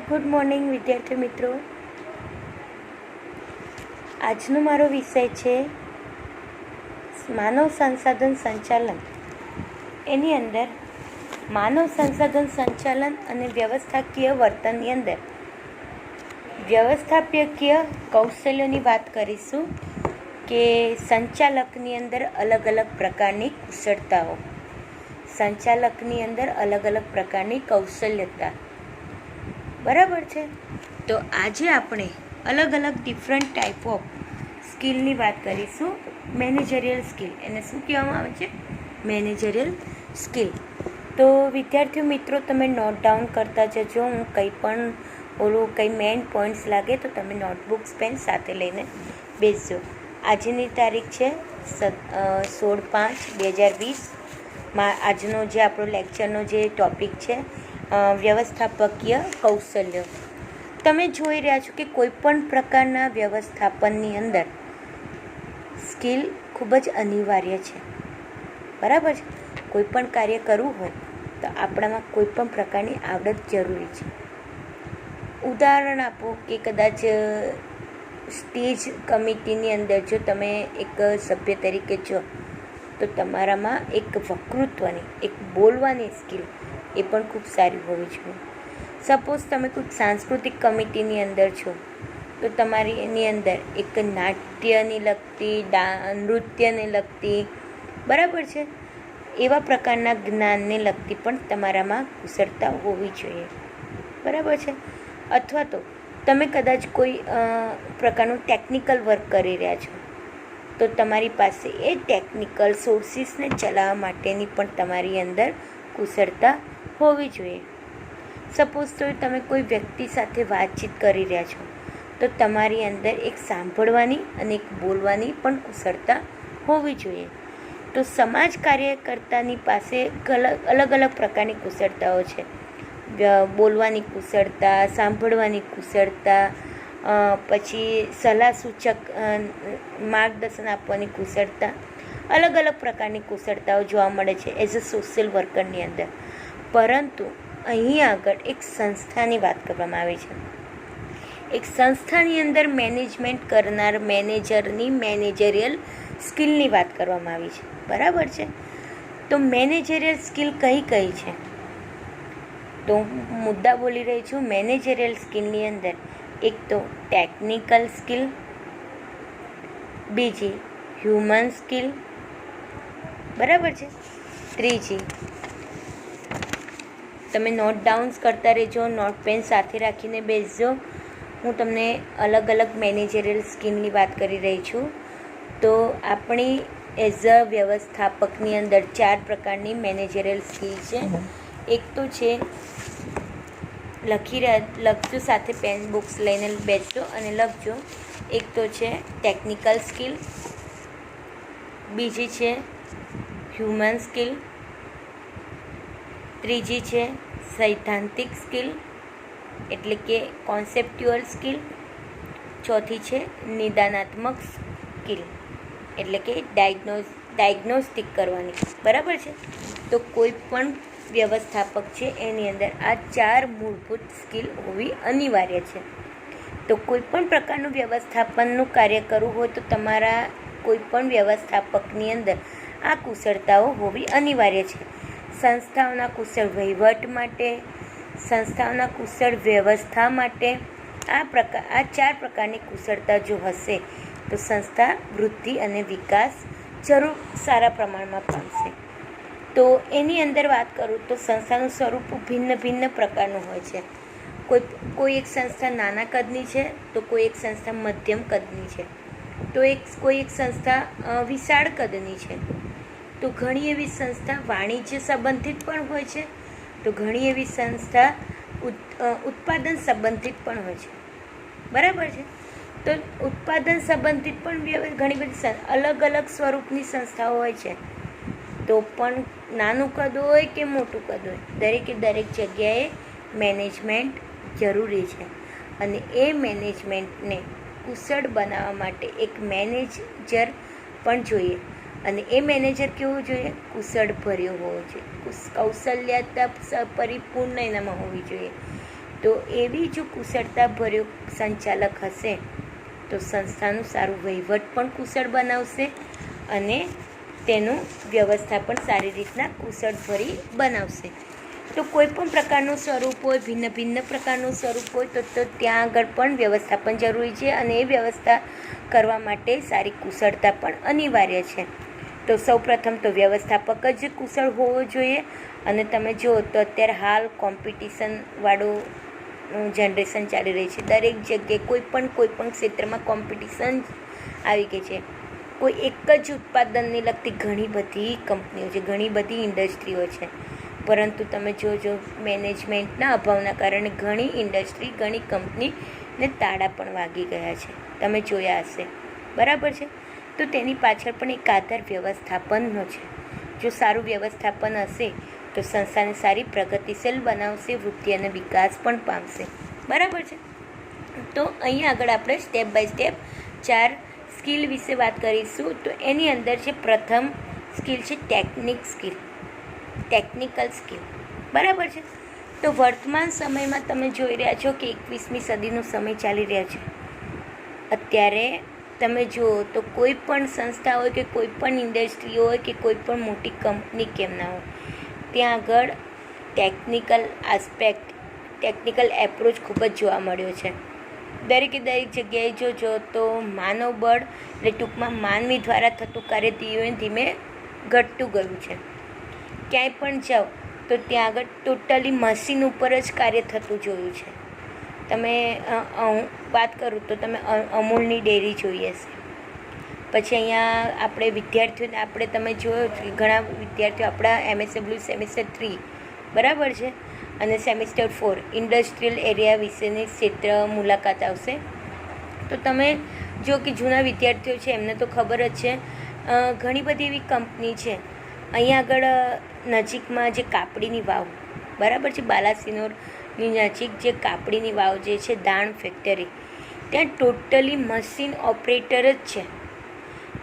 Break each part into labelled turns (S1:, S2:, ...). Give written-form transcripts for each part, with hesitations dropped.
S1: Good morning વિદ્યાર્થી મિત્રો. આજનો મારો વિષય છે માનવ સંસાધન સંચાલન. એની અંદર માનવ સંસાધન સંચાલન અને વ્યવસ્થાકીય વર્તનની અંદર વ્યવસ્થાપકીય કૌશલ્યોની વાત કરીશું કે સંચાલકની અંદર અલગ અલગ પ્રકારની કુશળતાઓ, સંચાલકની અંદર અલગ અલગ પ્રકારની કૌશલ્યતા. બરાબર છે. તો આજે આપણે અલગ અલગ ડિફરન્ટ ટાઈપ ઓફ સ્કિલની વાત કરીશું. મેનેજરિયલ સ્કિલ, એને શું કહેવામાં આવે છે? Managerial skill. તો વિદ્યાર્થીઓ મિત્રો, તમે નોટ ડાઉન કરતા જજો. હું કંઈ પણ કંઈ મેઇન પોઈન્ટ્સ લાગે તો તમે નોટબુક્સ પેન સાથે લઈને બેસજો. આજની તારીખ છે 16/5/2020. આજનો જે આપણો લેક્ચરનો જે ટૉપિક છે વ્યવસ્થાપકીય કૌશલ્યો. તમે જોઈ રહ્યા છો કે કોઈપણ પ્રકારના વ્યવસ્થાપનની અંદર સ્કિલ ખૂબ જ અનિવાર્ય છે. બરાબર છે. કોઈપણ કાર્ય કરવું હોય તો આપણામાં કોઈપણ પ્રકારની આવડત જરૂરી છે. ઉદાહરણ આપો કે કદાચ સ્ટેજ કમિટીની અંદર જો તમે એક સભ્ય તરીકે છો તો તમારામાં એક વક્તૃત્વની, એક બોલવાની સ્કિલ એ પણ ખૂબ સારી હોવી જોઈએ. સપોઝ તમે કોઈ સાંસ્કૃતિક કમિટીની અંદર છો તો તમારી એની અંદર એક નાટ્યને લગતી, નૃત્યને લગતી, બરાબર છે, એવા પ્રકારના જ્ઞાનને લગતી પણ તમારામાં કુશળતા હોવી જોઈએ. બરાબર છે. અથવા તો તમે કદાચ કોઈ પ્રકારનું ટેકનિકલ વર્ક કરી રહ્યા છો તો તમારી પાસે એ ટેકનિકલ સોર્સિસને ચલાવવા માટેની પણ તમારી અંદર કુશળતા હોવી જોઈએ. સપોઝ તો તમે કોઈ વ્યક્તિ સાથે વાતચીત કરી રહ્યા છો તો તમારી અંદર એક સાંભળવાની અને એક બોલવાની પણ કુશળતા હોવી જોઈએ. તો સમાજ કાર્યકર્તાની પાસે અલગ અલગ પ્રકારની કુશળતાઓ છે. બોલવાની કુશળતા, સાંભળવાની કુશળતા, પછી સલાહ સૂચક માર્ગદર્શન આપવાની કુશળતા, અલગ અલગ પ્રકારની કુશળતાઓ જોવા મળે છે એઝ અ સોશિયલ વર્કરની અંદર. પરંતુ અહીં આગળ એક સંસ્થાની વાત કરવામાં આવી છે. એક સંસ્થાની અંદર મેનેજમેન્ટ કરનાર મેનેજરની મેનેજરિયલ સ્કિલની વાત કરવામાં આવી છે. બરાબર છે. તો મેનેજરિયલ સ્કિલ કઈ કઈ છે? તો મુદ્દા બોલી રહી છું. મેનેજરિયલ સ્કિલની અંદર એક તો ટેકનિકલ સ્કિલ, બીજી હ્યુમન સ્કિલ, બરાબર છે, ત્રીજી તમે નોટ ડાઉન્સ કરતા રહેજો, નોટ પેન સાથે રાખીને બેસજો. હું તમને અલગ અલગ મેનેજરિયલ સ્કિલની વાત કરી રહી છું. તો આપણી એઝ અ વ્યવસ્થાપકની અંદર 4 પ્રકારની મેનેજરિયલ સ્કિલ છે. એક તો છે, લખજો સાથે પેન બુક્સ લઈને બેસજો અને લખજો. એક તો છે ટેકનિકલ સ્કિલ, બીજી છે હ્યુમન સ્કિલ, ત્રીજી છે સૈદ્ધાંતિક સ્કિલ એટલે કે કોન્સેપ્ટ્યુઅલ સ્કિલ, ચોથી છે નિદાનાત્મક સ્કિલ એટલે કે ડાયગ્નોસ્ટિક કરવાની. બરાબર છે. તો કોઈ પણ વ્યવસ્થાપક છે એની અંદર આ 4 મૂળભૂત સ્કિલ હોવી અનિવાર્ય છે. તો કોઈ પણ પ્રકારનું વ્યવસ્થાપનનું કાર્ય કરવું હોય તો તમારા કોઈ પણ વ્યવસ્થાપકની અંદર આ કુશળતાઓ હોવી અનિવાર્ય છે. સંસ્થાઓના કુશળ વહીવટ માટે, સંસ્થાઓના કુશળ વ્યવસ્થા માટે આ 4 પ્રકારની કુશળતા જો હશે તો સંસ્થા વૃદ્ધિ અને વિકાસ જરૂર સારા પ્રમાણમાં પામશે. તો એની અંદર વાત કરું તો સંસ્થાનું સ્વરૂપ ભિન્ન ભિન્ન પ્રકારનું હોય છે. કોઈ એક સંસ્થા નાના કદની છે તો કોઈ એક સંસ્થા મધ્યમ કદની છે, તો કોઈ એક સંસ્થા વિશાળ કદની છે. તો ઘણી એવી સંસ્થા વાણિજ્ય સંબંધિત પણ હોય છે, તો ઘણી એવી સંસ્થા ઉત્પાદન સંબંધિત પણ હોય છે. બરાબર છે. તો ઉત્પાદન સંબંધિત પણ ઘણી બધી અલગ અલગ સ્વરૂપની સંસ્થાઓ હોય છે. તો પણ નાનું કદ હોય કે મોટું કદ હોય, દરેક જગ્યાએ મેનેજમેન્ટ જરૂરી છે. અને એ મેનેજમેન્ટને કુશળ બનાવવા માટે એક મેનેજર પણ જોઈએ. અને એ મેનેજર કેવો જોઈએ? કુશળ ભર્યો હોવો જોઈએ, કૌશલ્યતા પરિપૂર્ણ એનામાં હોવી જોઈએ. તો એવી જો કુશળતાભર્યો સંચાલક હશે તો સંસ્થાનું સારું વહીવટ પણ કુશળ બનાવશે અને તેનું વ્યવસ્થાપન સારી રીતના કુશળભરી બનાવશે. તો કોઈ પણ પ્રકારનું સ્વરૂપ હોય, ભિન્ન ભિન્ન પ્રકારનું સ્વરૂપ હોય તો ત્યાં આગળ પણ વ્યવસ્થાપન જરૂરી છે અને એ વ્યવસ્થા કરવા માટે સારી કુશળતા પણ અનિવાર્ય છે. તો સૌપ્રથમ તો વ્યવસ્થાપક જ કુશળ હોવો જોઈએ. અને તમે જુઓ તો અત્યારે હાલ કોમ્પિટિશનવાળું જનરેશન ચાલી રહી છે. દરેક જગ્યાએ કોઈ પણ ક્ષેત્રમાં કોમ્પિટિશન આવી ગઈ છે. કોઈ એક જ ઉત્પાદનને લગતી ઘણી બધી કંપનીઓ છે, ઘણી બધી ઇન્ડસ્ટ્રીઓ છે, પરંતુ તમે જોજો મેનેજમેન્ટના અભાવના કારણે ઘણી ઇન્ડસ્ટ્રી, ઘણી કંપનીને તાળા પણ વાગી ગયા છે. તમે જોયા હશે, બરાબર છે. તો તેની પાછળ પણ એક આધાર વ્યવસ્થાપનનો છે. જો સારું વ્યવસ્થાપન હશે તો સંસ્થાને સારી પ્રગતિશીલ બનાવશે, વૃદ્ધિ અને વિકાસ પણ પામશે, બરાબર છે. તો અહીં આગળ આપણે સ્ટેપ બાય સ્ટેપ 4 સ્કિલ વિશે વાત કરીશું. તો એની અંદર છે પ્રથમ સ્કિલ છે ટેકનિકલ સ્કિલ, બરાબર છે. તો વર્તમાન સમયમાં તમે જોઈ રહ્યા છો કે 21મી સદીનો સમય ચાલી રહ્યો છે. અત્યારે તમે જુઓ તો કોઈ પણ સંસ્થા હોય કે કોઈ પણ ઇન્ડસ્ટ્રી હોય કે કોઈ પણ મોટી કંપની કેમ ના હોય, ત્યાં આગળ ટેકનિકલ એપ્રોચ ખૂબ જ જોવા મળ્યો છે. દરેક જગ્યાએ જો તો માનવબળ એટલે ટૂંકમાં માનવી દ્વારા થતું કાર્ય ધીમે ધીમે ઘટતું ગયું છે. ક્યાંય પણ જાઓ તો ત્યાં આગળ ટોટલી મશીન ઉપર જ કાર્ય થતું જોયું છે. તમે વાત કરું તો તમે અમૂલની ડેરી જોઈ હશે. પછી અહીંયા આપણે તમે જોયો કે ઘણા વિદ્યાર્થીઓ આપણા MSW સેમિસ્ટર 3 બરાબર છે અને સેમિસ્ટર 4 ઇન્ડસ્ટ્રીયલ એરિયા વિશેની ક્ષેત્ર મુલાકાત આવશે. તો તમે જો કે જૂના વિદ્યાર્થીઓ છે એમને તો ખબર જ છે, ઘણી બધી એવી કંપની છે. અહીંયા આગળ નજીકમાં જે કાપડીની વાવ બરાબર છે, બાલાસિનોરની નજીક જે કાપડીની વાવ જે છે, દાણ ફેક્ટરી, ત્યાં ટોટલી મશીન ઓપરેટર જ છે.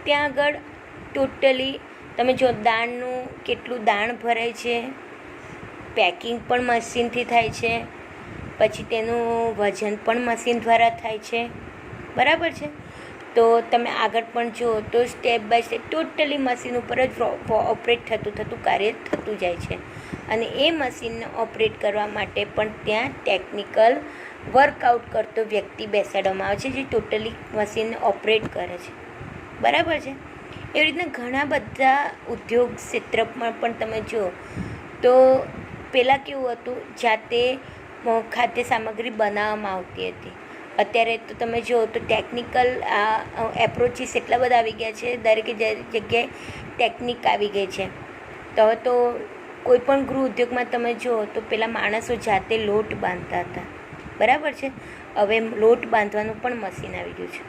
S1: ત્યાં આગળ ટોટલી તમે જો દાણનું કેટલું દાણ ભરાય છે, પેકિંગ પણ મશીનથી થાય છે, પછી તેનું વજન પણ મશીન દ્વારા થાય છે, બરાબર છે. તો તમે આગળ પણ જુઓ તો step by step totally machine ઉપર જ ઓપરેટ થતું કાર્ય થતું જાય છે. અને એ મશીનને ઓપરેટ કરવા માટે પણ ત્યાં ટેકનિકલ વર્કઆઉટ કરતો વ્યક્તિ બેસાડવામાં આવે છે, જે ટોટલી મશીનને ઓપરેટ કરે છે, બરાબર છે. એવી રીતના ઘણા બધા ઉદ્યોગ ક્ષેત્રમાં પણ તમે જુઓ તો પહેલાં કેવું હતું, જાતે ખાદ્ય સામગ્રી બનાવવામાં આવતી હતી. અત્યારે તો તમે જુઓ તો ટેકનિકલ એપ્રોચીસ એટલા બધા આવી ગયા છે, દરેક જગ્યાએ ટેકનિક આવી ગઈ છે. તો કોઈ પણ ગૃહ ઉદ્યોગમાં તમે જુઓ તો પહેલાં માણસો જાતે લોટ બાંધતા હતા, બરાબર છે. હવે લોટ બાંધવાનું પણ મશીન આવી ગયું છે,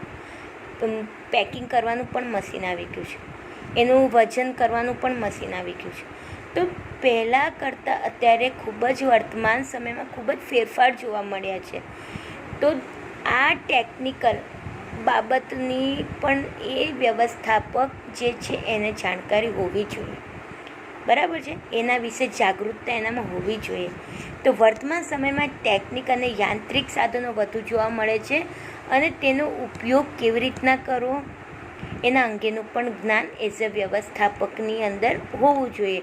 S1: પેકિંગ કરવાનું પણ મશીન આવી ગયું છે, એનું વજન કરવાનું પણ મશીન આવી ગયું છે. તો પહેલાં કરતાં અત્યારે ખૂબ જ વર્તમાન સમયમાં ખૂબ જ ફેરફાર જોવા મળ્યા છે. તો આ ટેકનિકલ બાબતની પણ એ વ્યવસ્થાપક જે છે એને જાણકારી હોવી જોઈએ, બરાબર છે. એના વિશે જાગૃતતા એનામાં હોવી જોઈએ. તો વર્તમાન સમયમાં ટેકનિક અને યાંત્રિક સાધનો વધુ જોવા મળે છે અને તેનો ઉપયોગ કેવી રીતના કરવો એના અંગેનું પણ જ્ઞાન એઝ અ વ્યવસ્થાપકની અંદર હોવું જોઈએ.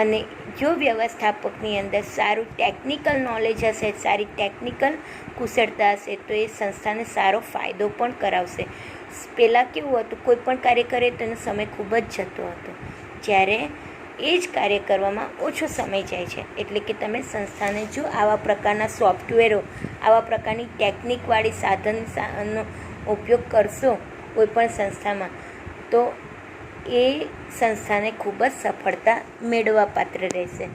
S1: અને જો વ્યવસ્થાપકની અંદર સારું ટેકનિકલ નોલેજ હશે, સારી ટેકનિકલ કુશળતા હશે તો એ સંસ્થાને સારો ફાયદો પણ કરાવશે. પહેલાં કેવું હતું, કોઈ પણ કાર્ય કરે તો એનો સમય ખૂબ જ જતો હતો, જ્યારે એ જ કાર્ય કરવામાં ઓછો સમય જાય છે. એટલે કે તમે સંસ્થાને જો આવા પ્રકારના સોફ્ટવેરો, આવા પ્રકારની ટેકનિકવાળી સાધનનો ઉપયોગ કરશો કોઈપણ સંસ્થામાં તો એ સંસ્થાને ખૂબ જ સફળતા મેળવવા પાત્ર રહેશે.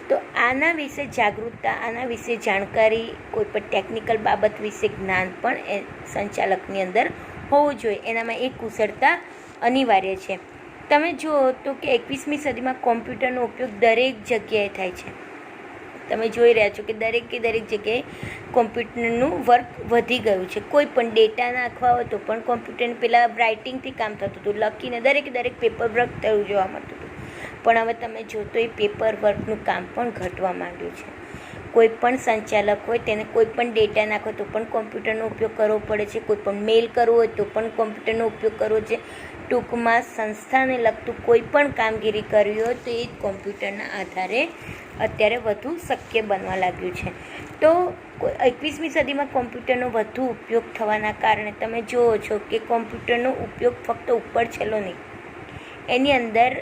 S1: તો આના વિશે જાગૃતતા, આના વિશે જાણકારી, કોઈ પણ ટેકનિકલ બાબત વિશે જ્ઞાન પણ એ સંચાલકની અંદર હોવું જોઈએ. એનામાં એ કુશળતા અનિવાર્ય છે. તમે જુઓ તો કે 21મી સદીમાં કોમ્પ્યુટરનો ઉપયોગ દરેક જગ્યાએ થાય છે. તમે જોઈ રહ્યા છો કે દરેક જગ્યાએ કોમ્પ્યુટરનું વર્ક વધી ગયું છે. કોઈ પણ ડેટા નાખવા હોય તો પણ કોમ્પ્યુટરને પહેલાં રાઇટિંગથી કામ થતું હતું, લખીને દરેક પેપર વર્ક થયું જોવા મળતું હતું. પણ હવે તમે જો તો એ પેપર વર્કનું કામ પણ ઘટવા માંડ્યું છે. કોઈ પણ સંચાલક હોય તેને કોઈ પણ ડેટા નાખો તો પણ કોમ્પ્યુટરનો ઉપયોગ કરવો પડે છે, કોઈ પણ મેલ કરવો હોય તો પણ કોમ્પ્યુટરનો ઉપયોગ કરવો છે. ટૂંકમાં સંસ્થાને લગતું કોઈ પણ કામગીરી કરવી હોય તો એ જ કોમ્પ્યુટરના આધારે અત્યારે વધુ શક્ય બનવા લાગ્યું છે. તો 21મી સદીમાં કોમ્પ્યુટરનો વધુ ઉપયોગ થવાના કારણે તમે જુઓ છો કે કોમ્પ્યુટરનો ઉપયોગ ફક્ત ઉપર છેલ્લો નહીં, એની અંદર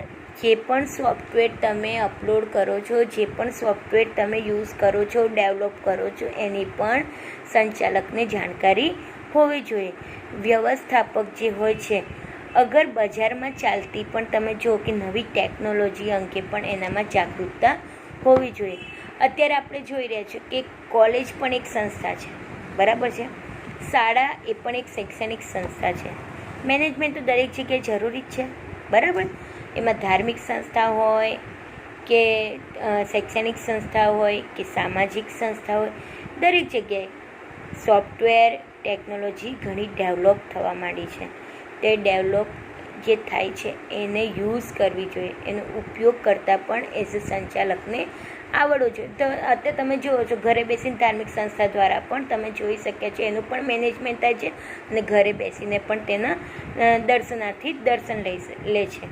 S1: જે પણ સોફ્ટવેર તમે અપલોડ કરો છો, જે પણ સોફ્ટવેર તમે યુઝ કરો છો, ડેવલપ કરો છો, એની પણ સંચાલકને જાણકારી હોવી જોઈએ. વ્યવસ્થાપક જે હોય છે, અગર બજારમાં ચાલતી પણ તમે જુઓ કે નવી ટેકનોલોજી અંગે પણ એનામાં જાગૃતતા હોવી જોઈએ. અત્યારે આપણે જોઈ રહ્યા છીએ કે કોલેજ પણ એક સંસ્થા છે, બરાબર છે, શાળા એ પણ એક શૈક્ષણિક સંસ્થા છે. મેનેજમેન્ટ તો દરેક જગ્યાએ જરૂરી જ છે, બરાબર. એમાં ધાર્મિક સંસ્થા હોય કે શૈક્ષણિક સંસ્થા હોય કે સામાજિક સંસ્થા હોય, દરેક જગ્યાએ સોફ્ટવેર ટેકનોલોજી ઘણી ડેવલપ થવા માંડી છે. તે ડેવલપ જે થાય છે એને યુઝ કરવી જોઈએ, એનો ઉપયોગ કરતાં પણ એઝ અ સંચાલકને આવડવું જોઈએ. તો અત્યારે તમે જુઓ છો ઘરે બેસીને ધાર્મિક સંસ્થા દ્વારા પણ તમે જોઈ શક્યા છો એનું પણ મેનેજમેન્ટ થાય છે અને ઘરે બેસીને પણ તેના દર્શનાર્થી દર્શન લે છે.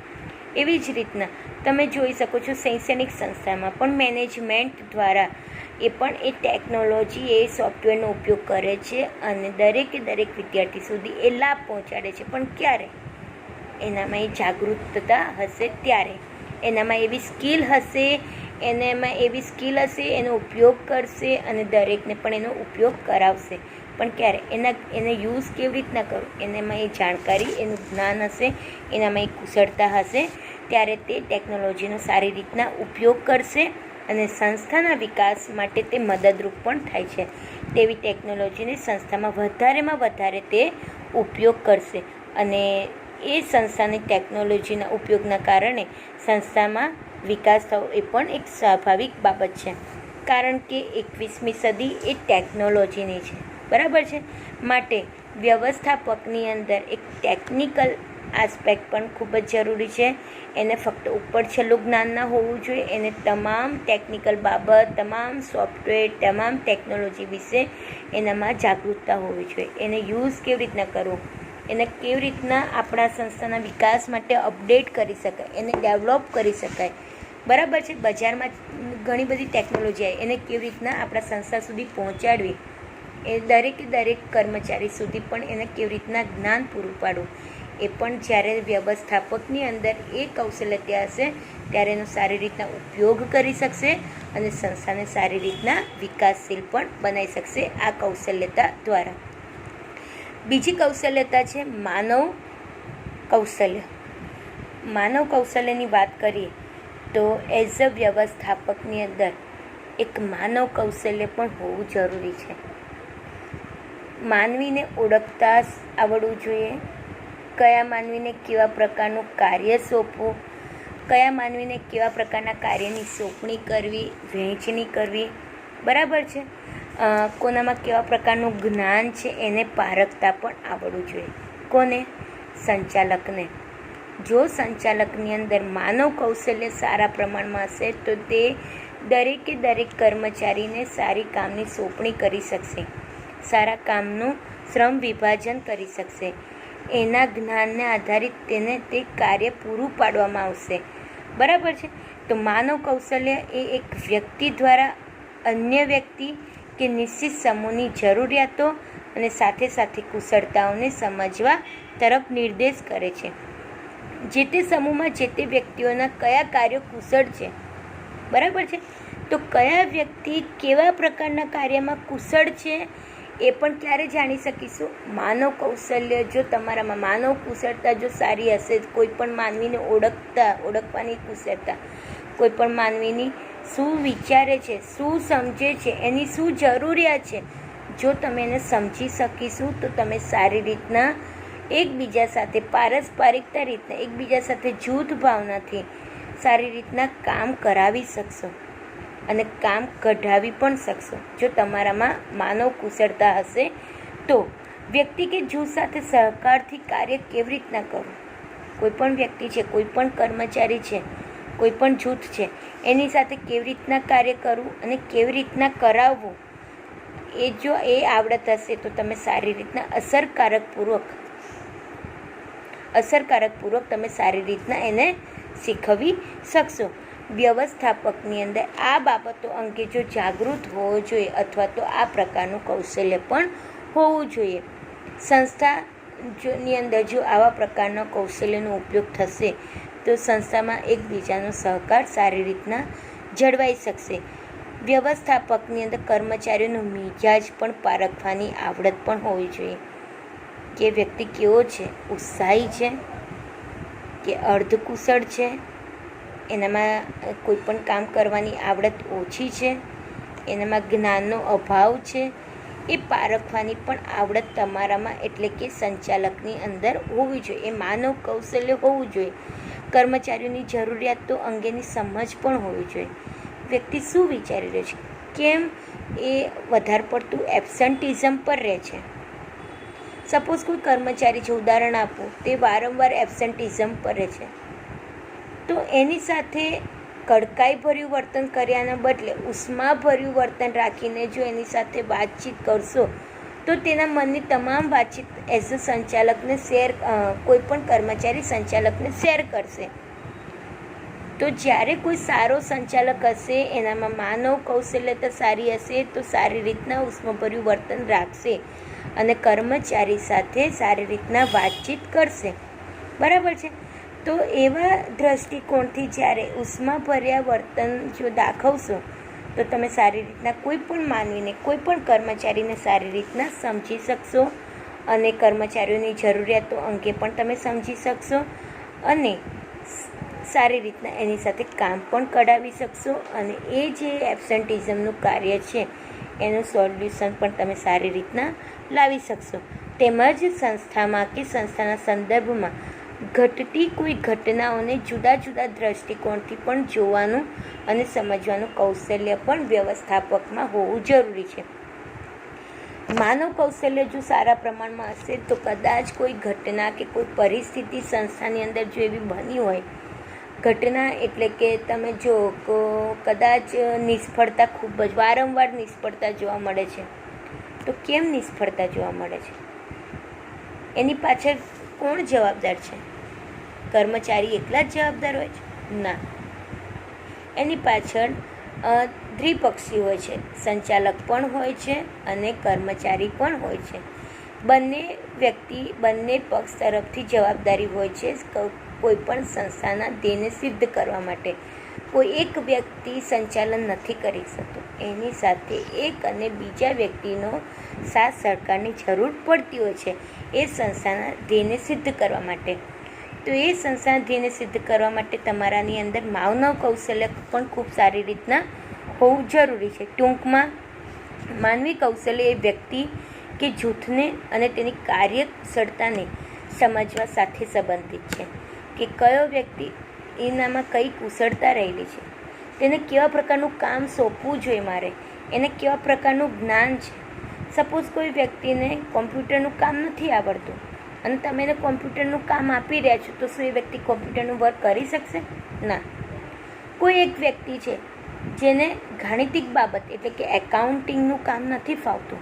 S1: એવી જ રીતના તમે જોઈ શકો છો શૈક્ષણિક સંસ્થામાં પણ મેનેજમેન્ટ દ્વારા એ પણ એ ટેકનોલોજી એ સોફ્ટવેરનો ઉપયોગ કરે છે અને દરેકે દરેક વિદ્યાર્થી સુધી એ લાભ પહોંચાડે છે. પણ ક્યારે? એનામાં એ જાગૃતતા હશે ત્યારે, એનામાં એવી સ્કિલ હશે, એનો ઉપયોગ કરશે અને દરેકને પણ એનો ઉપયોગ કરાવશે. પણ ક્યારે? એને યુઝ કેવી રીતના કરવું, એનામાં એ જાણકારી, એનું જ્ઞાન હશે, એનામાં એ કુશળતા હશે, ત્યારે તે ટેકનોલોજીનો સારી રીતના ઉપયોગ કરશે અને સંસ્થાના વિકાસ માટે તે મદદરૂપ પણ થાય છે. તેવી ટેકનોલોજીને સંસ્થામાં વધારેમાં વધારે તે ઉપયોગ કરશે અને એ સંસ્થાની ટેકનોલોજીના ઉપયોગના કારણે સંસ્થામાં વિકાસ થવો એ પણ એક સ્વાભાવિક બાબત છે. કારણ કે 21મી સદી એ ટેકનોલોજીની છે, બરાબર છે. માટે વ્યવસ્થાપકની અંદર એક ટેકનિકલ આસ્પેક્ટ પણ ખૂબ જ જરૂરી છે. એને ફક્ત ઉપર છેલ્લું જ્ઞાન ના હોવું જોઈએ, એને તમામ ટેકનિકલ બાબત, તમામ સોફ્ટવેર, તમામ ટેકનોલોજી વિશે એનામાં જાગૃતતા હોવી જોઈએ. એને યુઝ કેવી રીતના કરવું, એને કેવી રીતના આપણા સંસ્થાના વિકાસ માટે અપડેટ કરી શકાય, એને ડેવલપ કરી શકાય, બરાબર છે. બજારમાં ઘણી બધી ટેકનોલોજી આવે, એને કેવી રીતના આપણા સંસ્થા સુધી પહોંચાડવી, એ દરેક કર્મચારી સુધી પણ એને કેવી રીતના જ્ઞાન પૂરું પાડવું, એ પણ જ્યારે વ્યવસ્થાપકની અંદર એ કૌશલ્યતા હશે ત્યારે એનો સારી રીતના ઉપયોગ કરી શકશે અને સંસ્થાને સારી રીતના વિકાસશીલ પણ બનાવી શકશે આ કૌશલ્યતા દ્વારા. બીજી કૌશલ્યતા છે માનવ કૌશલ્ય. માનવ કૌશલ્યની વાત કરીએ તો એઝ અ વ્યવસ્થાપકની અંદર એક માનવ કૌશલ્ય પણ હોવું જરૂરી છે. માનવીને ઓળખતા આવડવું જોઈએ, કયા માનવીને કેવા પ્રકારનું કાર્ય સોંપવું, કયા માનવીને કેવા પ્રકારના કાર્યની સોંપણી કરવી, વહેંચણી કરવી, બરાબર છે. કોનામાં કેવા પ્રકારનું જ્ઞાન છે એને પારખતા પણ આવડવું જોઈએ. કોને? સંચાલકને. જો સંચાલકની અંદર માનવ કૌશલ્ય સારા પ્રમાણમાં હશે તો તે દરેકે દરેક કર્મચારીને સારી કામની સોંપણી કરી શકશે, સારા કામનું શ્રમ વિભાજન કરી શકશે. એના જ્ઞાનને આધારિત તેને તે કાર્ય પૂરું પાડવામાં આવશે, બરાબર છે. તો માનવ કૌશલ્ય એ એક વ્યક્તિ દ્વારા અન્ય વ્યક્તિ કે નિશ્ચિત સમૂહની જરૂરિયાતો અને સાથે સાથે કુશળતાઓને સમજવા તરફ નિર્દેશ કરે છે. જે તે સમૂહમાં જે તે વ્યક્તિઓના કયા કાર્યો કુશળ છે, બરાબર છે. તો કયા વ્યક્તિ કેવા પ્રકારના કાર્યમાં કુશળ છે એ પણ ક્યારે જાણી શકીશું? માનવ કૌશલ્ય જો તમારામાં માનવ કુશળતા જો સારી હશે, કોઈ પણ માનવીને ઓળખવાની કુશળતા, કોઈ પણ માનવીની શું વિચારે છે, શું સમજે છે, એની શું જરૂરિયાત છે, જો તમે એને સમજી શકીશું તો તમે સારી રીતના એકબીજા સાથે પારસ્પરિકતા રીતના એકબીજા સાથે જૂથ ભાવનાથી સારી રીતના કામ કરાવી શકશો અને કામ કઢાવી પણ શકશો. જો તમારામાં માનવ કુશળતા હશે તો વ્યક્તિ કે જૂથ સાથે સહકારથી કાર્ય કેવી રીતના કરવું, કોઈ પણ વ્યક્તિ છે, કોઈ પણ કર્મચારી છે, કોઈ પણ જૂથ છે એની સાથે કેવી રીતના કાર્ય કરવું અને કેવી રીતના કરાવવું, એ જો એ આવડત હશે તો તમે સારી રીતના અસરકારકપૂર્વક તમે સારી રીતના એને શીખવી શકશો. વ્યવસ્થાપકની અંદર આ બાબતો અંગે જો જાગૃત હોવો જોઈએ અથવા તો આ પ્રકારનું કૌશલ્ય પણ હોવું જોઈએ. સંસ્થાની અંદર જો આવા પ્રકારના કૌશલ્યનો ઉપયોગ થશે તો સંસ્થામાં એકબીજાનો સહકાર સારી રીતના જળવાઈ શકશે. વ્યવસ્થાપકની અંદર કર્મચારીઓનો મિજાજ પણ પારખવાની આવડત પણ હોવી જોઈએ કે વ્યક્તિ કેવો છે, ઉત્સાહી છે કે અર્ધકુશળ છે, એનામાં કોઈ પણ કામ કરવાની આવડત ઓછી છે, એનામાં જ્ઞાનનો અભાવ છે, એ પારખવાની પણ આવડત તમારામાં એટલે કે સંચાલકની અંદર હોવી જોઈએ. એ માનવ કૌશલ્ય હોવું જોઈએ. કર્મચારીઓની જરૂરિયાતો અંગેની સમજ પણ હોવી જોઈએ. વ્યક્તિ શું વિચારી રહ્યો છે, કેમ એ વધારે પડતું એબ્સન્ટિઝમ પર રહે છે. સપોઝ કોઈ કર્મચારી છે, ઉદાહરણ આપું, તે વારંવાર એબ્સન્ટિઝમ પર રહે છે, તો એની સાથે કડકાઈભર્યું વર્તન કર્યાના બદલે ઉષ્માભર્યું વર્તન રાખીને જો એની સાથે વાતચીત કરશો તો તેના મનની તમામ વાતચીત એઝ અ સંચાલકને કોઈ પણ કર્મચારી સંચાલકને શેર કરશે. તો જ્યારે કોઈ સારો સંચાલક હશે, એનામાં માનવ કૌશલ્યતા સારી હશે તો સારી રીતના ઉષ્માભર્યું વર્તન રાખશે અને કર્મચારી સાથે સારી રીતના વાતચીત કરશે. બરાબર છે. તો એવા દૃષ્ટિકોણથી જ્યારે ઉષ્માભર્યા વર્તન જો દાખવશો તો તમે સારી રીતના કોઈ પણ માનવીને, કોઈ પણ કર્મચારીને સારી રીતના સમજી શકશો અને કર્મચારીઓની જરૂરિયાતો અંગે પણ તમે સમજી શકશો અને સારી રીતના એની સાથે કામ પણ કઢાવી શકશો અને એ જે એબ્સન્ટિઝમનું કાર્ય છે એનું સોલ્યુશન પણ તમે સારી રીતના લાવી શકશો. તેમજ સંસ્થામાં કે સંસ્થાના સંદર્ભમાં ઘટતી કોઈ ઘટનાઓને જુદા જુદા દ્રષ્ટિકોણથી પણ જોવાનું અને સમજવાનું કૌશલ્ય પણ વ્યવસ્થાપકમાં હોવું જરૂરી છે. માનવ કૌશલ્ય જો સારા પ્રમાણમાં હશે તો કદાચ કોઈ ઘટના કે કોઈ પરિસ્થિતિ સંસ્થાની અંદર જો એવી બની હોય, ઘટના એટલે કે તમે જો કદાચ નિષ્ફળતા ખૂબ જ વારંવાર નિષ્ફળતા જોવા મળે છે, તો કેમ નિષ્ફળતા જોવા મળે છે? એની પાછળ કોણ જવાબદાર છે? કર્મચારી એકલા જ જવાબદાર હોય છે? ના, એની પાછળ દ્વિપક્ષી હોય છે. સંચાલક પણ હોય છે અને કર્મચારી પણ હોય છે. બંને પક્ષ તરફથી જવાબદારી હોય છે કોઈ પણ સંસ્થાના ધ્યેયને સિદ્ધ કરવા માટે. કોઈ એક વ્યક્તિ સંચાલન નથી કરી શકતો, એની સાથે એક અને બીજા વ્યક્તિનો સાથ સહકારની જરૂર પડતી હોય છે એ સંસ્થાના ધ્યેયને સિદ્ધ કરવા માટે. તો એ સંસ્થાના ધ્યેયને સિદ્ધ કરવા માટે તમારાની અંદર માનવ કૌશલ્ય પણ ખૂબ સારી રીતના હોવું જરૂરી છે. ટૂંકમાં માનવી કૌશલ્ય એ વ્યક્તિ કે જૂથને અને તેની કાર્યક્ષમતાને સમજવા સાથે સંબંધિત છે કે કયો વ્યક્તિ એનામાં કઈ કુશળતા રહેલી છે, તેને કેવા પ્રકારનું કામ સોંપવું જોઈએ, મારે એને કેવા પ્રકારનું જ્ઞાન છે. સપોઝ કોઈ વ્યક્તિને કોમ્પ્યુટરનું કામ નથી આવડતું અને તમે એને કોમ્પ્યુટરનું કામ આપી રહ્યા છો, તો શું એ વ્યક્તિ કોમ્પ્યુટરનું વર્ક કરી શકશે? ના. કોઈ એક વ્યક્તિ છે જેને ગાણિતિક બાબત એટલે કે એકાઉન્ટિંગનું કામ નથી ફાવતું,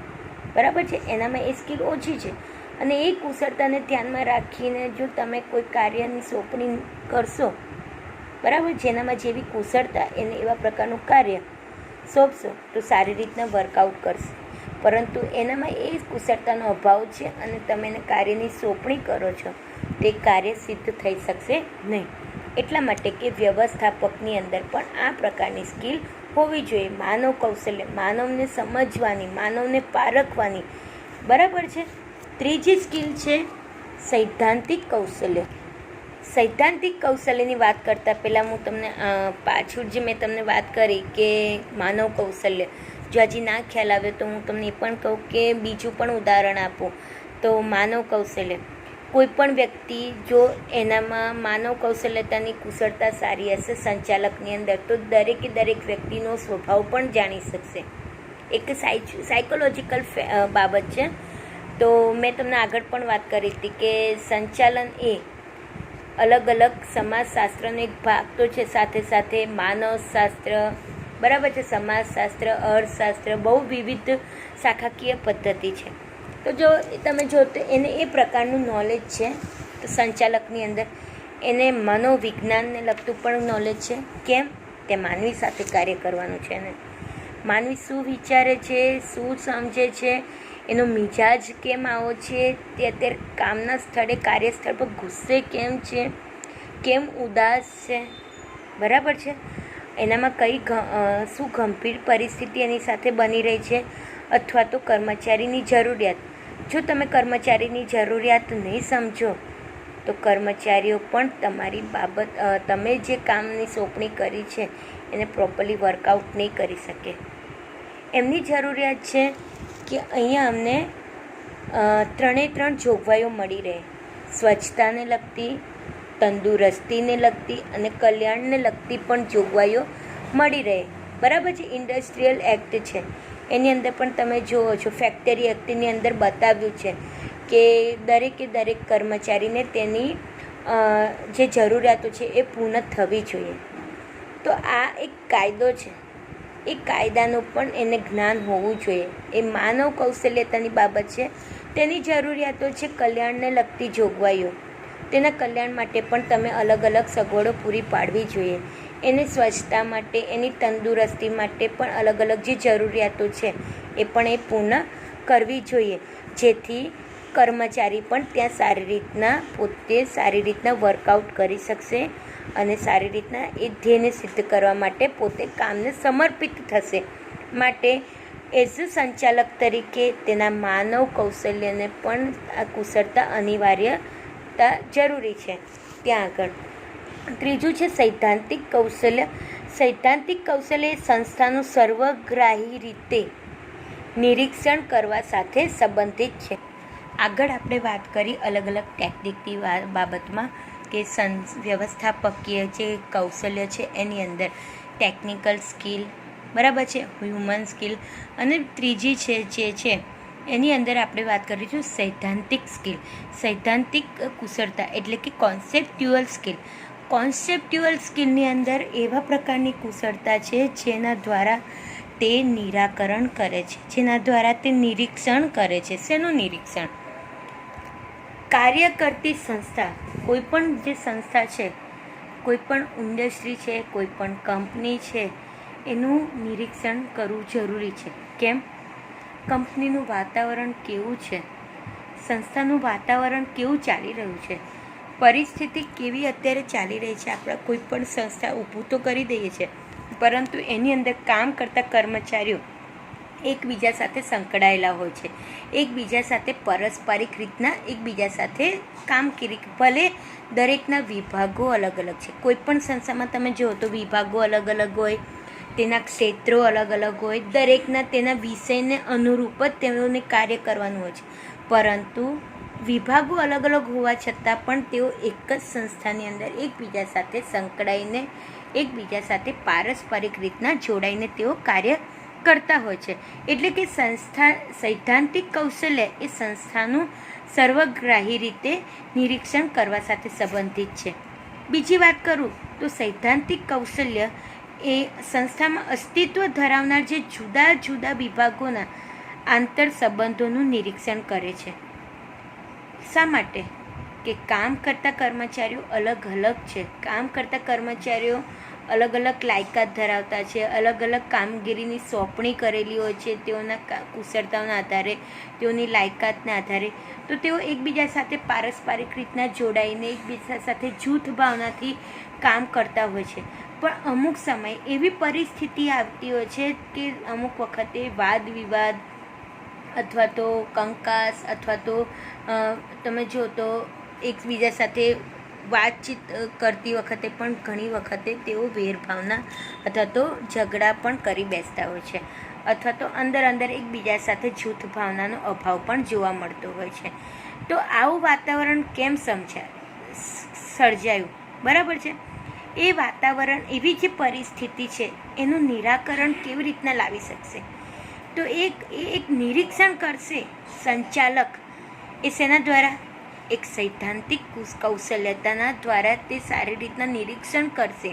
S1: બરાબર છે, એનામાં એ સ્કિલ ઓછી છે અને એ કુશળતાને ધ્યાનમાં રાખીને જો તમે કોઈ કાર્યની સોંપણી કરશો, બરાબર, જેનામાં જેવી કુશળતા એને એવા પ્રકારનું કાર્ય સોંપશો તો સારી રીતના વર્કઆઉટ કરશે. પરંતુ એનામાં એ કુશળતાનો અભાવ છે અને તમે એને કાર્યની સોંપણી કરો છો તે કાર્ય સિદ્ધ થઈ શકશે નહીં. એટલા માટે કે વ્યવસ્થાપકની અંદર પણ આ પ્રકારની સ્કિલ હોવી જોઈએ. માનવ કૌશલ્ય, માનવને સમજવાની, માનવને પારખવાની, બરાબર છે. ત્રીજી સ્કિલ છે સૈદ્ધાંતિક કૌશલ્ય. સૈદ્ધાંતિક કૌશલ્યની વાત કરતાં પહેલાં હું તમને પાછળ જે મેં તમને વાત કરી કે માનવ કૌશલ્ય, જો હજી ના ખ્યાલ આવ્યો તો હું તમને એ પણ કહું કે બીજું પણ ઉદાહરણ આપું. તો માનવ કૌશલ્ય, કોઈ પણ વ્યક્તિ જો એનામાં માનવ કૌશલ્યતાની કુશળતા સારી હશે સંચાલકની અંદર, તો દરેકે દરેક વ્યક્તિનો સ્વભાવ પણ જાણી શકશે. એક સાયકોલોજીકલ બાબત છે. તો મેં તમને આગળ પણ વાત કરી હતી કે સંચાલન એ અલગ અલગ સમાજશાસ્ત્રનો એક ભાગ તો છે, સાથે સાથે માનવશાસ્ત્ર, બરાબર છે, સમાજશાસ્ત્ર, અર્થશાસ્ત્ર, બહુ વિવિધ શાખાકીય પદ્ધતિ છે. તો જો તમે જો તો એને એ પ્રકારનું નોલેજ છે. તો સંચાલકની અંદર એને મનોવિજ્ઞાનને લગતું પણ નોલેજ છે. કેમ? તે માનવી સાથે કાર્ય કરવાનું છે ને માનવી શું વિચારે છે, શું સમજે છે, એનો મિજાજ કેમ આવો છે, તે અત્યારે કામના સ્થળે કાર્યસ્થળ પર ગુસ્સે કેમ છે, કેમ ઉદાસ છે, બરાબર છે, એનામાં કઈ શું ગંભીર પરિસ્થિતિ એની સાથે બની રહી છે, અથવા તો કર્મચારીની જરૂરિયાત. જો તમે કર્મચારીની જરૂરિયાત નહીં સમજો તો કર્મચારીઓ પણ તમારી બાબત તમે જે કામની સોંપણી કરી છે એને પ્રોપરલી વર્કઆઉટ નહીં કરી શકે. એમની જરૂરિયાત છે કે અહીંયા અમને 3 જોગવાઈઓ મળી રહે: સ્વચ્છતાને લગતી, તંદુરસ્તીને લગતી અને કલ્યાણને લગતી પણ જોગવાઈઓ મળી રહે, બરાબર છે. ઇન્ડસ્ટ્રીયલ એક્ટ છે, એની અંદર પણ તમે જુઓ છો, ફેક્ટરી એક્ટની અંદર બતાવ્યું છે કે દરેક કર્મચારીને તેની જે જરૂરિયાતો છે એ પૂર્ણ થવી જોઈએ. તો આ એક કાયદો છે, એ કાયદાનું પણ એને જ્ઞાન હોવું જોઈએ. એ માનવ કૌશલ્યતાની બાબત છે. તેની જરૂરિયાતો છે કલ્યાણને લગતી જોગવાઈઓ. તેના કલ્યાણ માટે પણ તમે અલગ અલગ સગવડો પૂરી પાડવી જોઈએ. એની સ્વચ્છતા માટે, એની તંદુરસ્તી માટે પણ અલગ અલગ જે જરૂરિયાતો છે એ પણ એ પૂર્ણ કરવી જોઈએ, જેથી કર્મચારી પણ ત્યાં સારી રીતના વર્કઆઉટ કરી શકશે અને સારી રીતના એ ધ્યેયને સિદ્ધ કરવા માટે પોતે કામને સમર્પિત થશે. માટે એઝ અ સંચાલક તરીકે તેના માનવ કૌશલ્યને પણ આ કુશળતા અનિવાર્યતા જરૂરી છે. ત્યાં આગળ ત્રીજું છે સૈદ્ધાંતિક કૌશલ્ય. સૈદ્ધાંતિક કૌશલ્ય એ સંસ્થાનું સર્વગ્રાહી રીતે નિરીક્ષણ કરવા સાથે સંબંધિત છે. આગળ આપણે વાત કરી અલગ અલગ ટેકનિકની બાબતમાં કે વ્યવસ્થાપકીય જે કૌશલ્ય છે એની અંદર ટેકનિકલ સ્કિલ, બરાબર છે, હ્યુમન સ્કિલ, અને ત્રીજી છે જે છે એની અંદર આપણે વાત કરીશું સૈદ્ધાંતિક સ્કિલ. સૈદ્ધાંતિક કુશળતા એટલે કે કોન્સેપ્ટ્યુઅલ સ્કિલ. કોન્સેપ્ટ્યુઅલ સ્કિલની અંદર એવા પ્રકારની કુશળતા છે જેના દ્વારા તે નિરાકરણ કરે છે, જેના દ્વારા તે નિરીક્ષણ કરે છે. શેનું નિરીક્ષણ? કાર્ય કરતી સંસ્થા, કોઈપણ જે સંસ્થા છે, કોઈપણ ઇન્ડસ્ટ્રી છે, કોઈપણ કંપની છે, એનું નિરીક્ષણ કરવું જરૂરી છે. કેમ? કંપનીનું વાતાવરણ કેવું છે, સંસ્થાનું વાતાવરણ કેવું ચાલી રહ્યું છે, પરિસ્થિતિ કેવી અત્યારે ચાલી રહી છે. આપણે કોઈપણ સંસ્થા ઊભું તો કરી દઈએ છીએ, પરંતુ એની અંદર કામ કરતા કર્મચારીઓ એકબીજા સાથે સંકળાયેલા હોય છે, એકબીજા સાથે પારસ્પરિક રીતના એકબીજા સાથે કામગીરી, ભલે દરેકના વિભાગો અલગ અલગ છે. કોઈપણ સંસ્થામાં તમે જુઓ તો વિભાગો અલગ અલગ હોય, તેના ક્ષેત્રો અલગ અલગ હોય, દરેકના તેના વિષયને અનુરૂપ જ તેઓને કાર્ય કરવાનું હોય છે. પરંતુ વિભાગો અલગ અલગ હોવા છતાં પણ તેઓ એક જ સંસ્થાની અંદર એકબીજા સાથે સંકળાઈને, એકબીજા સાથે પારસ્પરિક રીતના જોડાઈને તેઓ કાર્ય કરતા હોય છે. એટલે કે સૈદ્ધાંતિક કૌશલ્ય એ સંસ્થાનું સર્વગ્રાહી રીતે નિરીક્ષણ કરવા સાથે સંબંધિત છે. બીજી વાત કરું તો સૈદ્ધાંતિક કૌશલ્ય એ સંસ્થામાં અસ્તિત્વ ધરાવનાર જે જુદા જુદા વિભાગોના આંતર સંબંધોનું નિરીક્ષણ કરે છે. શા માટે? કે કામ કરતા કર્મચારીઓ અલગ અલગ છે. કામ કરતા કર્મચારીઓ અલગ અલગ લાયકાત ધરાવતા છે, અલગ અલગ કામગીરીની સોંપણી કરેલી હોય છે તેઓના કુશળતાઓના આધારે, તેઓની લાયકાતના આધારે. તો તેઓ એકબીજા સાથે પારસ્પરિક રીતના જોડાઈને એકબીજા સાથે જૂથ ભાવનાથી કામ કરતા હોય છે. પણ અમુક સમય એવી પરિસ્થિતિ આવતી હોય છે કે અમુક વખતે વાદ વિવાદ અથવા તો કંકાસ અથવા તો તમે જો તો એકબીજા સાથે વાતચીત કરતી વખતે પણ ઘણી વખતે તેઓ વેરભાવના અથવા તો ઝઘડા પણ કરી બેસતા હોય છે, અથવા તો અંદર એકબીજા સાથે જૂથ ભાવનાનો અભાવ પણ જોવા મળતો હોય છે. તો આવું વાતાવરણ કેમ સર્જાયું? બરાબર છે. એ વાતાવરણ, એવી જે પરિસ્થિતિ છે એનું નિરાકરણ કેવી રીતના લાવી શકશે? તો એક નિરીક્ષણ કરશે સંચાલક. એ શેના દ્વારા? એક સૈદ્ધાંતિક કૌશલ્યતાના દ્વારા તે સારી રીતના નિરીક્ષણ કરશે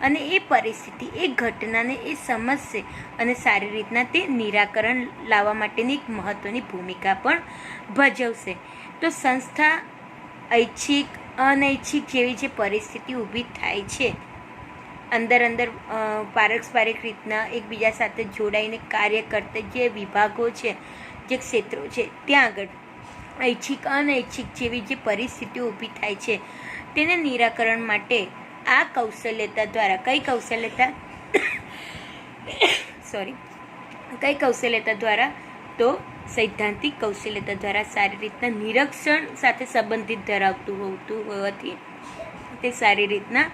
S1: અને એ પરિસ્થિતિ, એ ઘટનાને એ સમજશે અને સારી રીતના તે નિરાકરણ લાવવા માટેની એક મહત્ત્વની ભૂમિકા પણ ભજવશે. તો સંસ્થા ઐચ્છિક, અનૈચ્છિક જેવી જે પરિસ્થિતિ ઊભી થાય છે, અંદર પારસ્પરિક રીતના એકબીજા સાથે જોડાઈને કાર્ય કરતા જે વિભાગો છે, જે ક્ષેત્રો છે, ત્યાં આગળ ઐચ્છિક, અનૈચ્છિક જેવી જે પરિસ્થિતિઓ ઊભી થાય છે તેને નિરાકરણ માટે આ કૌશલ્યતા દ્વારા, કઈ કૌશલ્યતા દ્વારા? તો સૈદ્ધાંતિક કૌશલ્યતા દ્વારા સારી રીતના નિરીક્ષણ સાથે સંબંધિત ધરાવતું હોવાથી તે સારી રીતના